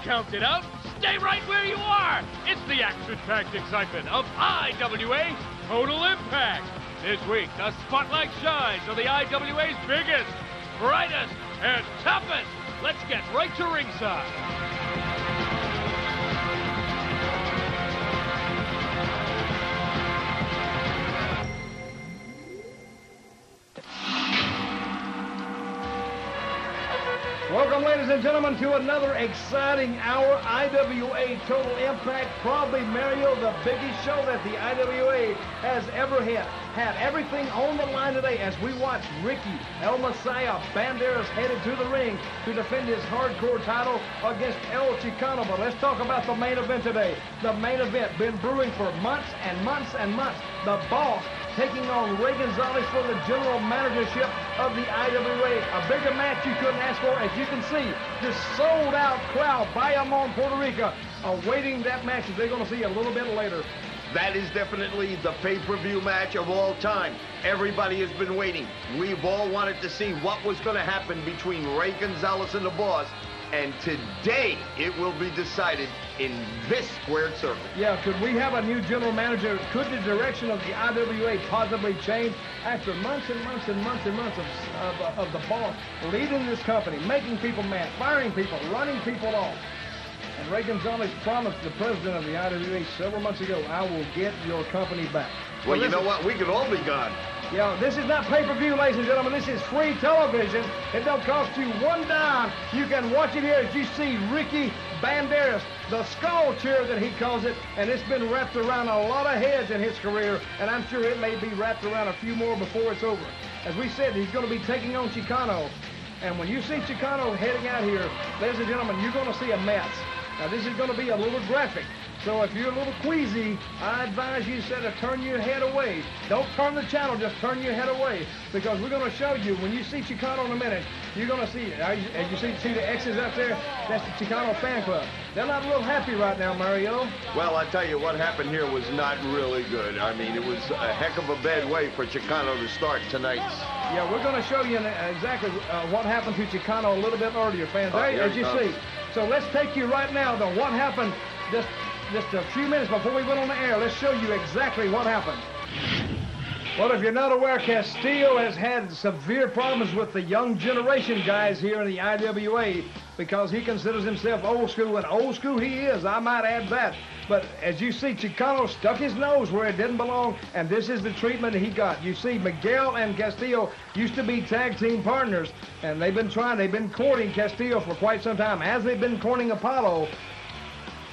count it out. Stay right where you are. It's the action-packed excitement of IWA Total Impact. This week, the spotlight shines on the IWA's biggest, brightest, and toughest. Let's get right to ringside. Welcome, ladies and gentlemen, to another exciting hour. IWA Total Impact, probably, Mario, the biggest show that the IWA has ever had. Had everything on the line today as we watch Ricky El Messiah Banderas headed to the ring to defend his hardcore title against El Chicano. But let's talk about the main event today. The main event been brewing for months and months and months. The Boss taking on Ray Gonzalez for the general managership of the IWA. A bigger match you couldn't ask for. As you can see, this sold-out crowd, Bayamon, Puerto Rico, awaiting that match that they're going to see a little bit later. That is definitely the pay-per-view match of all time. Everybody has been waiting. We've all wanted to see what was going to happen between Ray Gonzalez and the Boss. And today, it will be decided in this squared circle. Yeah, could we have a new general manager? Could the direction of the IWA possibly change after months and months and months and months of the Boss leading this company, making people mad, firing people, running people off? And Ray Gonzalez promised the president of the IWA several months ago, I will get your company back. Well, you know what? We could all be gone. Yeah, this is not pay-per-view, ladies and gentlemen. This is free television. It don't cost you one dime. You can watch it here as you see Ricky Banderas, the skull chair that he calls it, and it's been wrapped around a lot of heads in his career, and I'm sure it may be wrapped around a few more before it's over. As we said, he's going to be taking on Chicano, and when you see Chicano heading out here, ladies and gentlemen, you're going to see a mess. Now, this is going to be a little graphic. So if you're a little queasy, I advise you to turn your head away. Don't turn the channel, just turn your head away. Because we're going to show you, when you see Chicano in a minute, you're going to see, as you see the X's up there, that's the Chicano fan club. They're not real happy right now, Mario. Well, I tell you, what happened here was not really good. I mean, it was a heck of a bad way for Chicano to start tonight. Yeah, we're going to show you exactly what happened to Chicano a little bit earlier, fans. As you see. So let's take you right now to what happened just a few minutes before we went on the air. Let's show you exactly what happened. Well, if you're not aware, Castillo has had severe problems with the young generation guys here in the IWA because he considers himself old school, and old school he is, I might add that. But as you see, Chicano stuck his nose where it didn't belong, and this is the treatment he got. You see, Miguel and Castillo used to be tag team partners, and they've been courting Castillo for quite some time, as they've been courting Apollo.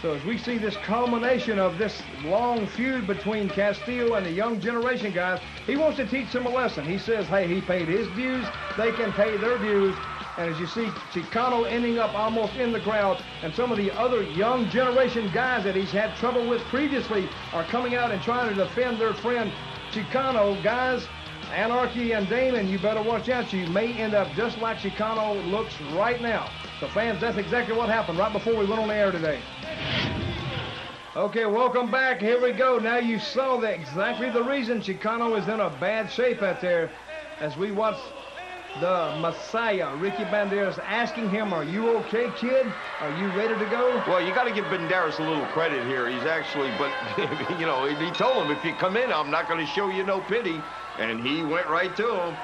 So as we see this culmination of this long feud between Castillo and the young generation guys, he wants to teach them a lesson. He says, hey, he paid his dues, they can pay their dues. And as you see, Chicano ending up almost in the crowd, and some of the other young generation guys that he's had trouble with previously are coming out and trying to defend their friend Chicano. Guys, Anarchy and Damon, you better watch out. You may end up just like Chicano looks right now. So fans, that's exactly what happened right before we went on the air today. Okay, welcome back. Here we go. Now you saw exactly the reason Chicano is in a bad shape out there as we watch the Messiah, Ricky Banderas, asking him, are you okay, kid? Are you ready to go? Well, you got to give Banderas a little credit here. He's actually, but, you know, he told him, if you come in, I'm not going to show you no pity. And he went right to him.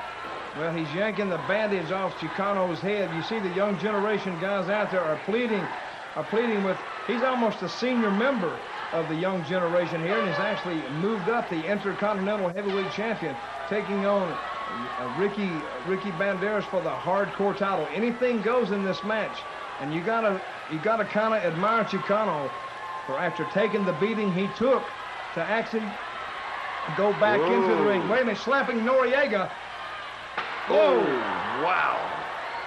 Well, he's yanking the bandage off Chicano's head. You see the young generation guys out there are pleading with, he's almost a senior member of the young generation here, and he's actually moved up the Intercontinental Heavyweight Champion, taking on Ricky Banderas for the hardcore title. Anything goes in this match, and you gotta kind of admire Chicano for, after taking the beating he took, to actually go back into the ring. Wait a minute, slapping Noriega. Oh, wow.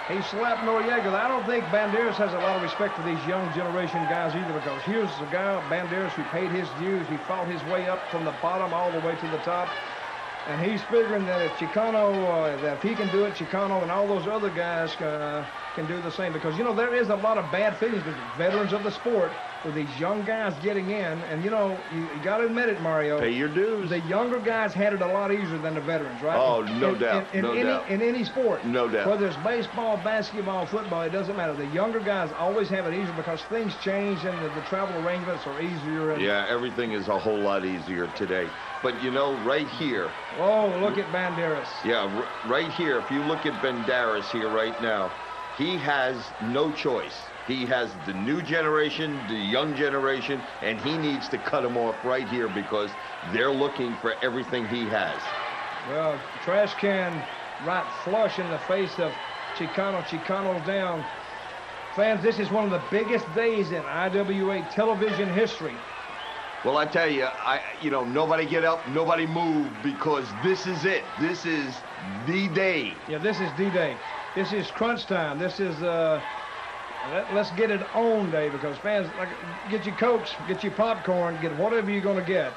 He slapped Noriega. I don't think Banderas has a lot of respect for these young generation guys either, because here's a guy, Banderas, who paid his dues. He fought his way up from the bottom all the way to the top. And he's figuring that if Chicano, that if he can do it, Chicano and all those other guys can do the same. Because, you know, there is a lot of bad feelings with veterans of the sport with these young guys getting in, and you know, you got to admit it, Mario. Pay your dues. The younger guys had it a lot easier than the veterans, right? Oh, no doubt. In any sport. No doubt. Whether it's baseball, basketball, football, it doesn't matter. The younger guys always have it easier because things change and the travel arrangements are easier. And yeah, everything is a whole lot easier today. But you know, right here. Oh, look at Banderas. Yeah, right here. If you look at Banderas here right now, he has no choice. He has the new generation, the young generation, and he needs to cut them off right here because they're looking for everything he has. Well, trash can right flush in the face of Chicano. Chicano's down. Fans, this is one of the biggest days in IWA television history. Well, I tell you, you know, nobody get up, nobody move, because this is it. This is the day. Yeah, this is D-Day. This is crunch time. This is let's get it on day, because fans, like, get your Cokes, get your popcorn, get whatever you're going to get.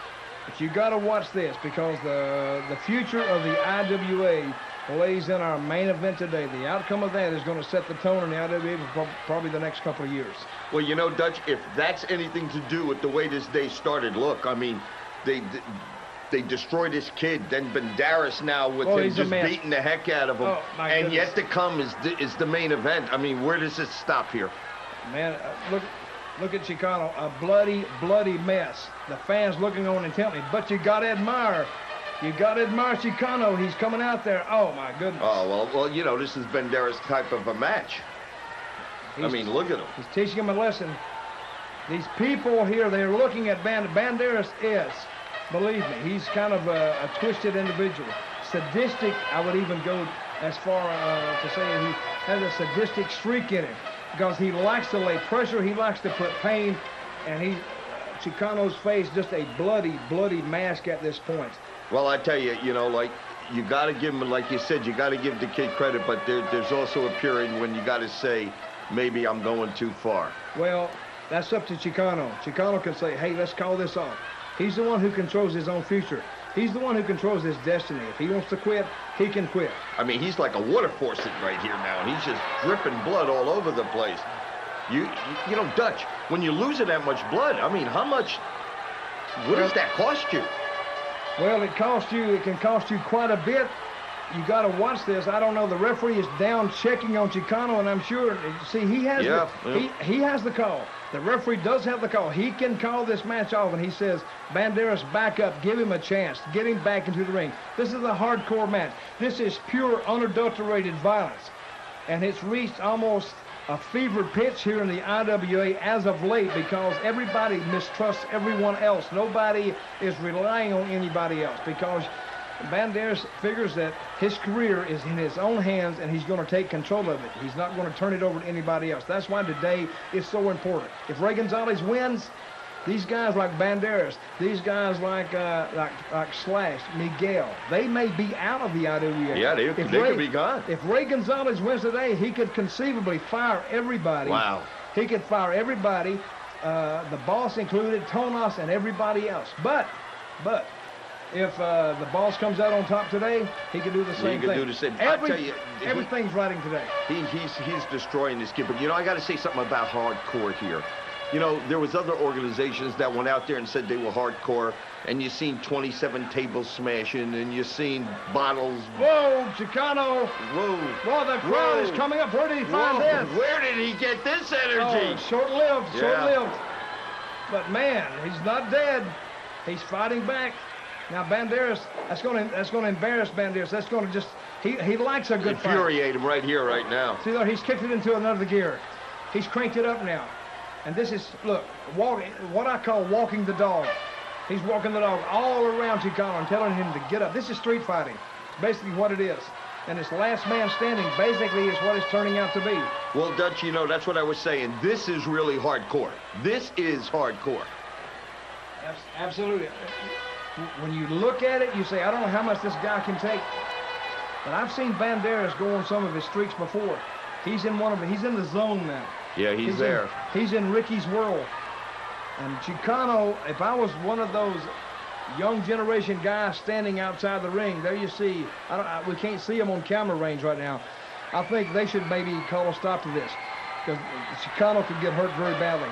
But you got to watch this, because the future of the IWA lays in our main event today. The outcome of that is going to set the tone in the IWA for probably the next couple of years. Well, you know, Dutch, if that's anything to do with the way this day started, look, I mean, they destroyed this kid, then Banderas now with him just beating the heck out of him. Oh, and goodness. Yet to come is the main event. I mean, where does it stop here? Man, look at Chicano, a bloody, bloody mess. The fans looking on intently, but you got to admire. You got to admire Chicano. He's coming out there. Oh, my goodness. Oh, well, you know, this is Banderas' type of a match. I mean, look at him. He's teaching him a lesson. These people here, they're looking at Banderas is, believe me, he's kind of a twisted individual. Sadistic, I would even go as far to say he has a sadistic streak in him, because he likes to lay pressure, he likes to put pain, and Chicano's face just a bloody, bloody mask at this point. Well, I tell you, you know, like, you got to give him, like you said, you got to give the kid credit, but there's also a period when you got to say, maybe I'm going too far. Well, that's up to Chicano. Chicano can say, hey, let's call this off. He's the one who controls his own future. He's the one who controls his destiny. If he wants to quit, he can quit. I mean, he's like a water faucet right here now, and he's just dripping blood all over the place. You know, Dutch, when you're losing that much blood, I mean, what does that cost you? Well, it can cost you quite a bit. You got to watch this. I don't know. The referee is down checking on Chicano, and I'm sure. See, he has he has the call. The referee does have the call. He can call this match off, and he says, Banderas, back up. Give him a chance. Get him back into the ring. This is a hardcore match. This is pure, unadulterated violence, and it's reached almost a fever pitch here in the IWA as of late, because everybody mistrusts everyone else. Nobody is relying on anybody else, because Banderas figures that his career is in his own hands, and he's going to take control of it. He's not going to turn it over to anybody else. That's why today is so important. If Ray Gonzalez wins, these guys like Banderas, these guys like Slash, Miguel, they may be out of the IWA. Yeah, they could be gone. If Ray Gonzalez wins today, he could conceivably fire everybody. Wow. He could fire everybody, the boss included, Tomas, and everybody else. But if the boss comes out on top today, he could do the same thing. He could do the same. I tell you, everything's riding today. He's destroying this kid. But, you know, I got to say something about hardcore here. You know, there was other organizations that went out there and said they were hardcore, and you seen 27 tables smashing, and you seen bottles. Whoa, Chicano! Whoa! Whoa, the crowd is coming up. Where did he find this? Where did he get this energy? Oh, short-lived, short-lived. But man, he's not dead. He's fighting back. Now Banderas, that's going to embarrass Banderas. That's going to just he likes a good fight. Infuriate him right here, right now. See there, he's kicked it into another gear. He's cranked it up now. And this is, look, what I call walking the dog. He's walking the dog all around Chicano and telling him to get up. This is street fighting. It's basically what it is. And this last man standing basically is what it's turning out to be. Well, Dutch, you know, that's what I was saying. This is really hardcore. This is hardcore. Absolutely. When you look at it, you say, I don't know how much this guy can take. But I've seen Banderas go on some of his streaks before. He's in the zone now. Yeah, he's there. He's in Ricky's world. And Chicano, if I was one of those young generation guys standing outside the ring, there you see, we can't see him on camera range right now. I think they should maybe call a stop to this, because Chicano could get hurt very badly.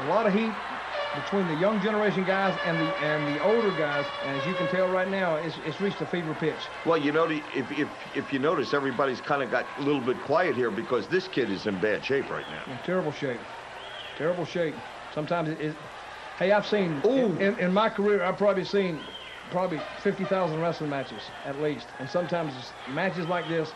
A lot of heat between the young generation guys and the older guys, and as you can tell right now, it's reached a fever pitch. Well, you know, if you notice, everybody's kind of got a little bit quiet here because this kid is in bad shape right now. In terrible shape. Terrible shape. Sometimes hey, I've seen, in my career, I've probably seen 50,000 wrestling matches at least. And sometimes matches like this,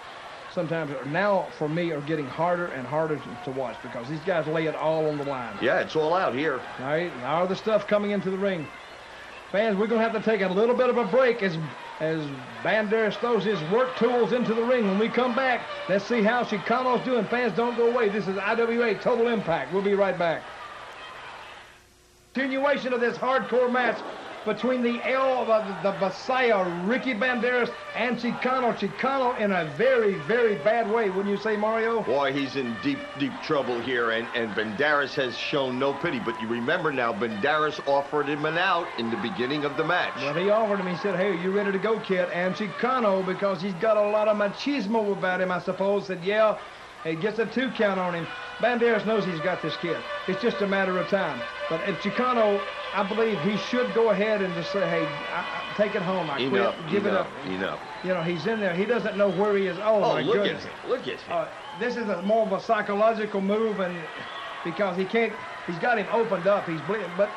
sometimes now for me are getting harder and harder to watch because these guys lay it all on the line. Yeah, it's all out here. All right, now the stuff coming into the ring. Fans, we're going to have to take a little bit of a break as Banderas throws his work tools into the ring. When we come back, let's see how Chicano's doing. Fans, don't go away. This is IWA Total Impact. We'll be right back. Continuation of this hardcore match between the Messiah, Ricky Banderas, and Chicano. Chicano in a very, very bad way, wouldn't you say, Mario? Boy, he's in deep, deep trouble here, and Banderas has shown no pity. But you remember now, Banderas offered him an out in the beginning of the match. Well, he offered him. He said, hey, are you ready to go, kid? And Chicano, because he's got a lot of machismo about him, I suppose, said, yeah. He gets a 2 count on him. Banderas knows he's got this kid. It's just a matter of time. But if Chicano, I believe he should go ahead and just say, hey, take it home. I quit. Give it up. Enough. You know, he's in there. He doesn't know where he is. Oh my goodness. Look at him. This is more of a psychological move, and because he's got him opened up. He's bleeding. But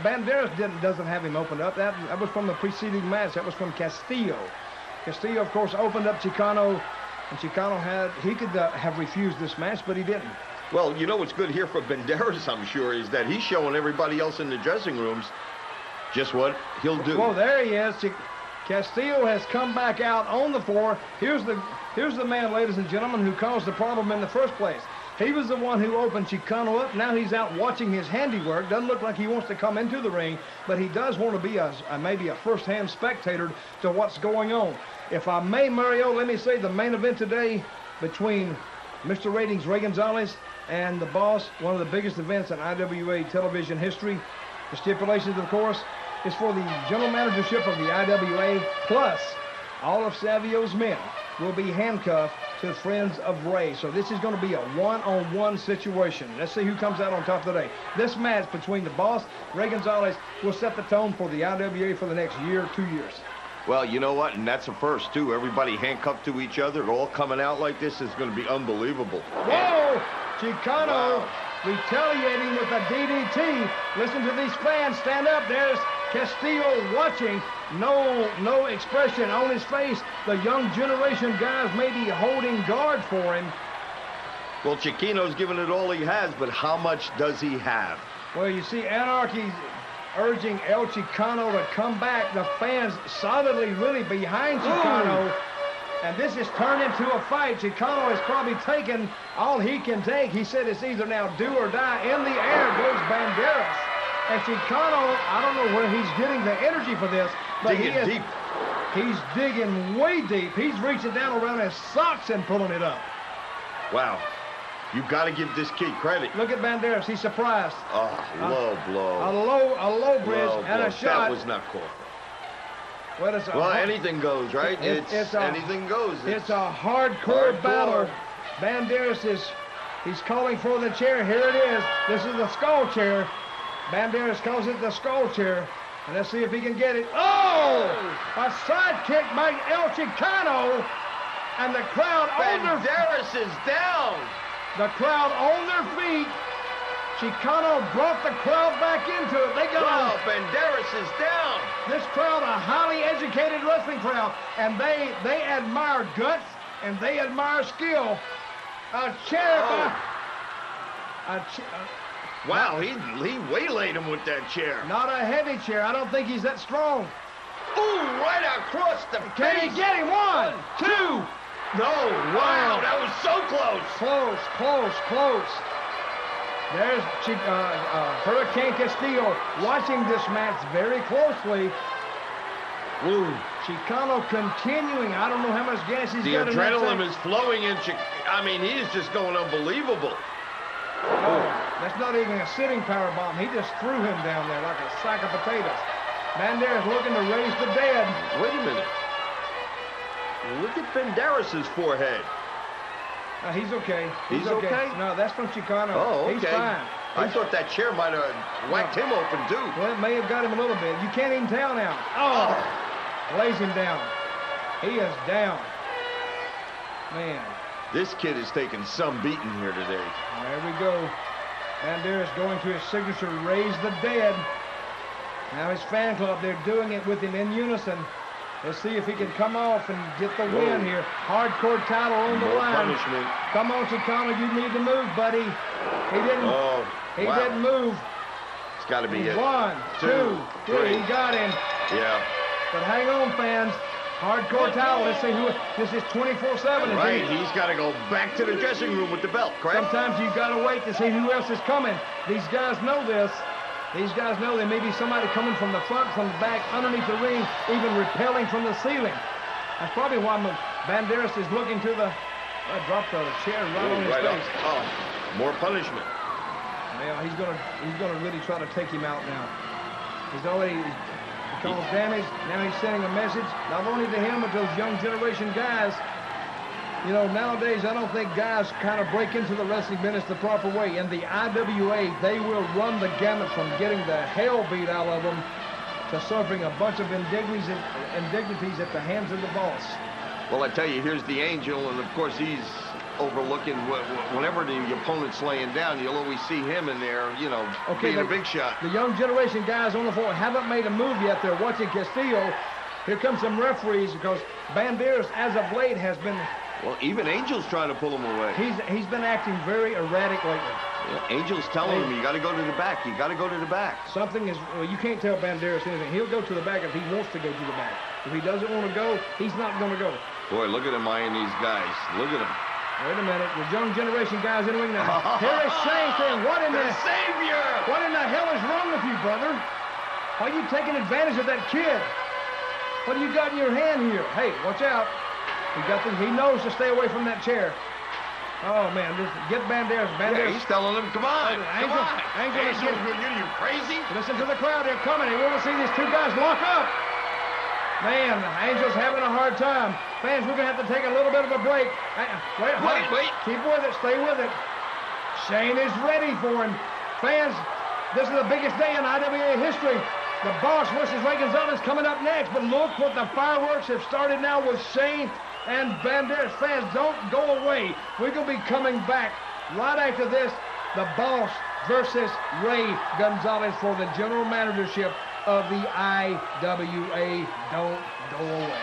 Banderas doesn't have him opened up. That was from the preceding match. That was from Castillo. Castillo, of course, opened up Chicano. And Chicano he could have refused this match, but he didn't. Well, you know what's good here for Banderas, I'm sure, is that he's showing everybody else in the dressing rooms just what he'll do. Well, there he is. Castillo has come back out on the floor. Here's the man, ladies and gentlemen, who caused the problem in the first place. He was the one who opened Chicano up. Now he's out watching his handiwork. Doesn't look like he wants to come into the ring, but he does want to be maybe a first-hand spectator to what's going on. If I may, Mario, let me say the main event today between Mr. Ratings Ray Gonzalez and the Boss, one of the biggest events in IWA television history. The stipulations, of course, is for the general managership of the IWA, plus all of Savio's men will be handcuffed to friends of Ray. So this is going to be a one-on-one situation. Let's see who comes out on top today. This match between the Boss, Ray Gonzalez, will set the tone for the IWA for the next year, 2 years. Well, you know what? And that's a first, too. Everybody handcuffed to each other, all coming out like this is going to be unbelievable. Whoa! Chicano retaliating with a DDT. Listen to these fans. Stand up. There's Castillo watching. No expression on his face. The young generation guys may be holding guard for him. Well, Chicano's giving it all he has, but how much does he have? Well, you see, Anarchy urging El Chicano to come back. The fans solidly really behind Chicano. And this has turned into a fight. Chicano has probably taken all he can take. He said it's either now do or die. In the air goes Banderas. And Chicano, I don't know where he's getting the energy for this, but deep. He's digging way deep. He's reaching down around his socks and pulling it up. Wow. You got to give this kid credit. Look at Banderas. He's surprised. Oh, low blow. A low bridge and a shot. That was not cool. Well, anything goes, right? Anything goes. It's a hardcore battle. Banderas he's calling for the chair. Here it is. This is the skull chair. Banderas calls it the skull chair. And let's see if he can get it. Oh! A side kick by El Chicano. And the crowd on their feet. Banderas is down. The crowd on their feet. Chicano brought the crowd back into it. Banderas is down. This crowd, a highly educated wrestling crowd, and they admire guts and they admire skill. A chair wow, he waylaid him with that chair. Not a heavy chair. I don't think he's that strong. Ooh, right across the face. Can he get him? 1, 2. No, wow, that was so close. Close. There's Hurricane Castillo watching this match very closely. Ooh, Chicano continuing. I don't know how much gas he's got. The adrenaline is flowing in I mean, he is just going unbelievable. Oh, that's not even a sitting power bomb. He just threw him down there like a sack of potatoes. Banderas looking to raise the dead. Wait a minute. Look at Banderas' forehead. He's okay. He's okay? No, that's from Chicano. Oh, okay. He's fine. I thought that chair might have whacked him open, too. Well, it may have got him a little bit. You can't even tell now. Oh! Lays him down. He is down. Man. This kid is taking some beating here today. There we go. Banderas going to his signature, raise the dead. Now his fan club, they're doing it with him in unison. Let's see if he can come off and get the win here. Hardcore title on the line. Punishment. Come on, Chicano, you need to move, buddy. He didn't. Oh, he didn't move. It's got to be it. 1, 2, 3. He got him. Yeah. But hang on, fans. Hardcore title. Let's see who. This is 24/7. Right. He's got to go back to the dressing room with the belt, correct? Sometimes you got to wait to see who else is coming. These guys know this. These guys know there may be somebody coming from the front, from the back, underneath the ring, even repelling from the ceiling. That's probably why Banderas is looking to the... dropped the chair right on his face. Oh, more punishment. Well, he's gonna really try to take him out now. He's already caused damage. Now he's sending a message, not only to him, but those young generation guys. You know, nowadays, I don't think guys kind of break into the wrestling business the proper way. In the IWA, they will run the gamut from getting the hell beat out of them to suffering a bunch of indignities at the hands of the boss. Well, I tell you, here's the Angel, and of course he's overlooking whenever the opponent's laying down, you'll always see him in there, you know, being a big shot. The young generation guys on the floor haven't made a move yet. They're watching Castillo. Here come some referees because Banderas, as of late, has been... Well, even Angel's trying to pull him away. He's been acting very erratic lately. Yeah, Angel's telling him, you got to go to the back. You got to go to the back. Something is... Well, you can't tell Banderas anything. He'll go to the back if he wants to go to the back. If he doesn't want to go, he's not going to go. Boy, look at him eyeing these guys. Look at him. Wait a minute. The young generation guys in the ring now. Here is Shane saying, what in the Savior! What in the hell is wrong with you, brother? Why are you taking advantage of that kid? What do you got in your hand here? Hey, watch out. He knows to stay away from that chair. Oh, man. Get Banderas. Yeah, he's telling him, come on. Angel, are you crazy? Listen to the crowd. They're coming. They want to see these two guys lock up. Man, Angel's having a hard time. Fans, we're going to have to take a little bit of a break. Wait. Keep with it. Stay with it. Shane is ready for him. Fans, this is the biggest day in IWA history. The Boss versus Ray Gonzalez coming up next. But look what the fireworks have started now with Shane and Banderas. Fans, don't go away. We're going to be coming back right after this. The Boss versus Ray Gonzalez for the general managership of the IWA. Don't go away.